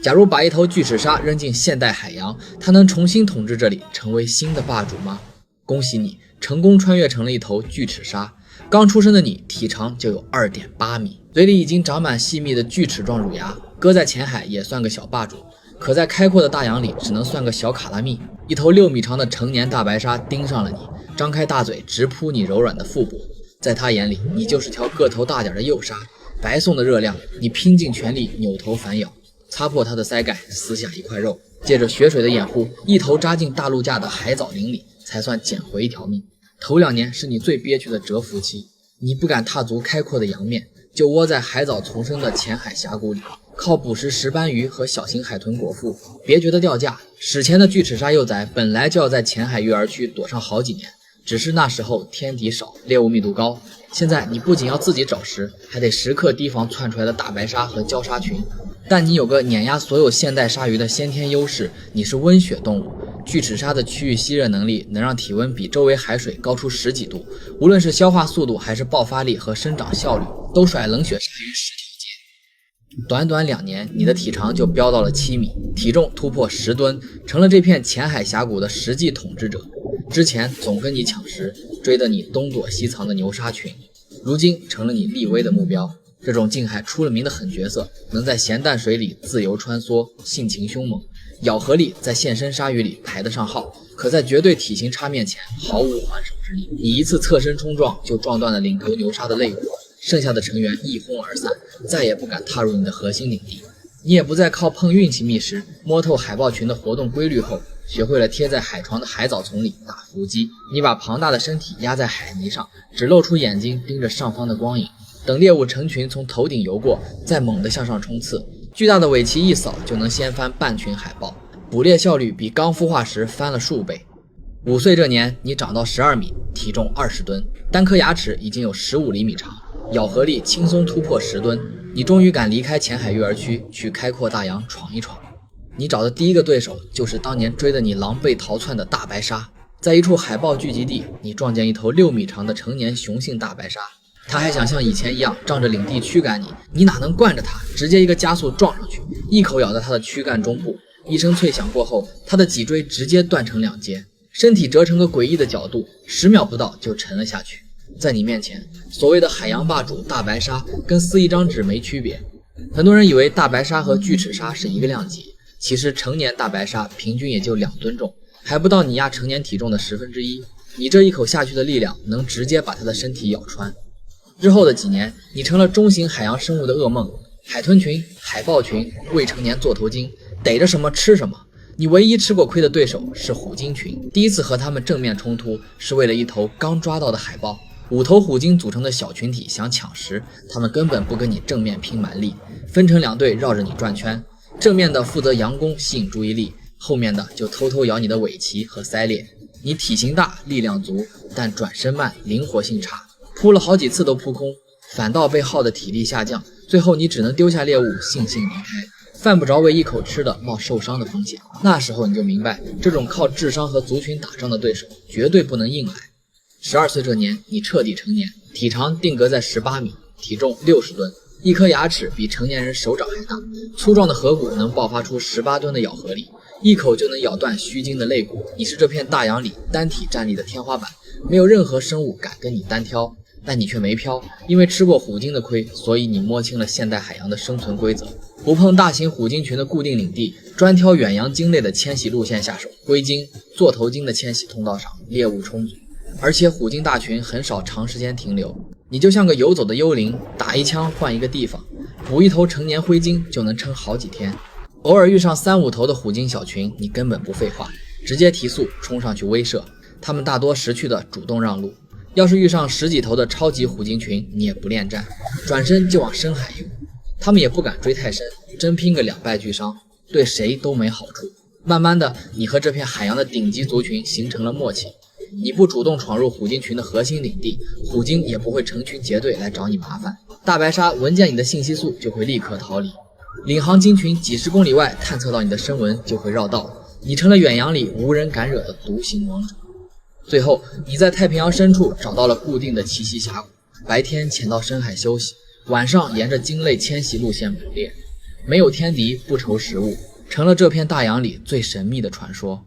假如把一頭巨齒鯊扔進現代海洋，它能重新統治這裡，成為新的霸主嗎？恭喜你，成功穿越成了一頭巨齒鯊。剛出生的你，體長就有 2.8 米，嘴裡已經長滿細密的锯齒狀乳牙，擱在淺海也算個小霸主，可在開闊的大洋裡只能算個小卡拉蜜。一頭6米長的成年大白鯊盯上了你，張開大嘴直撲你柔軟的腹部。在他眼裡，你就是條個頭大點的幼鯊，白送的熱量，你拼盡全力扭頭反咬，擦破他的腮蓋，撕下一塊肉，借着血水的掩護，一頭扎進大陸架的海藻林裡，才算撿回一條命。頭2年是你最憋屈的蟄伏期，你不敢踏足開闊的洋面，就窩在海藻丛生的淺海峽谷裡，靠捕食石斑魚和小型海豚果腹，別覺得掉價。史前的巨齒鯊幼崽本來就要在淺海育儿區躲上好幾年，只是那時候天敌少，獵物密度高。现在你不仅要自己找食，还得时刻提防竄出来的大白鯊和礁鯊群。但你有個碾壓所有现代鯊魚的先天優勢，你是溫血動物。巨齒鯊的区域吸熱能力能讓體溫比周圍海水高出10幾度，無論是消化速度還是爆發力和生長效率，都甩冷血鯊魚10條街。短短2年，你的體長就飆到了7米，體重突破10噸，成了這片淺海峽谷的實際統治者。之前總跟你搶食，追得你東躲西藏的牛鯊群，如今成了你立威的目標。這種近海出了名的狠角色，能在鹹淡水裡自由穿梭，性情兇猛，咬合力在現身鯊魚裡排得上號，可在絕對體型差面前毫無還手之力。你一次側身衝撞就撞斷了領頭牛鯊的肋骨，剩下的成員一哄而散，再也不敢踏入你的核心領地。你也不再靠碰運氣觅食，摸透海豹群的活動規律後，學會了貼在海床的海藻叢裡打伏擊。你把龐大的身體壓在海泥上，只露出眼睛盯着上方的光影，等獵物成群從頭頂游過，再猛地向上衝刺。巨大的尾鳍一掃就能掀翻半群海豹，捕獵效率比剛孵化時翻了數倍。5歲這年，你長到12米，體重20噸，單顆牙齒已經有15厘米長，咬合力輕鬆突破10噸。你終於敢離開淺海育兒區，去開闊大洋闖一闖。你找的第一個對手就是當年追得你狼狽逃竄的大白鯊。在一處海豹聚集地，你撞見一頭6米長的成年雄性大白鯊，他還想像以前一樣仗着領地驅趕你，你哪能慣着他，直接一個加速撞上去，一口咬在他的軀幹中部。一聲脆響過後，他的脊椎直接斷成2截，身體折成個詭異的角度，10秒不到就沉了下去。在你面前，所謂的海洋霸主大白鯊跟撕一張紙沒區別。很多人以為大白鯊和巨齒鯊是一個量級，其實成年大白鯊平均也就2噸重，還不到你亞成年體重的1/10。你這一口下去的力量能直接把它的身体咬穿。之後的幾年，你成了中型海洋生物的噩夢，海豚群、海豹群、未成年座头鲸，逮着什麼吃什么。你唯一吃过虧的对手是虎鲸群，第一次和他們正面衝突是為了一頭剛抓到的海豹。5頭虎鯨組成的小群體想搶食，他們根本不跟你正面拼蠻力，分成2隊繞着你轉圈，正面的負責佯攻吸引注意力，後面的就偷偷咬你的尾鰭和鰓裂。你體型大，力量足，但轉身慢，靈活性差，撲了好幾次都撲空，反倒被耗的體力下降，最後你只能丟下獵物悻悻離開，犯不着為一口吃的冒受傷的風險。那時候你就明白，這種靠智商和族群打仗的對手絕對不能硬來。12歲這年，你徹底成年，體長定格在18米，體重60噸，一顆牙齒比成年人手掌還大，粗壯的頜骨能爆發出18噸的咬合力，一口就能咬斷鬚鯨的肋骨。你是這片大洋裡單體站立的天花板，沒有任何生物敢跟你單挑。但你卻沒飄，因為吃過虎鯨的虧，所以你摸清了現代海洋的生存規則，不碰大型虎鯨群的固定領地，專挑遠洋鯨類的遷徙路線下手。龜鯨、座頭鯨的遷徙通道上獵物充足，而且虎鯨大群很少長時間停留，你就像個游走的幽靈，打一槍換一個地方，捕一頭成年灰鯨就能撐好幾天。偶爾遇上3、5頭的虎鯨小群，你根本不廢話，直接提速衝上去威懾，他們大多識趣的主動讓路。要是遇上10幾頭的超級虎鯨群，你也不戀戰，轉身就往深海游。他們也不敢追太深，真拼個2敗俱傷，對誰都沒好處。慢慢的，你和這片海洋的頂級族群形成了默契。你不主動闖入虎鯨群的核心領地，虎鯨也不會成群結隊來找你麻煩。大白鯊聞見你的信息素就會立刻逃離，領航鯨群幾十公里外探測到你的聲紋就會繞道，你成了遠洋裡無人敢惹的獨行王者。最後，你在太平洋深處找到了固定的棲息峽谷，白天潛到深海休息，晚上沿着鯨類遷徙路線捕獵。沒有天敵，不愁食物，成了這片大洋裡最神秘的傳說。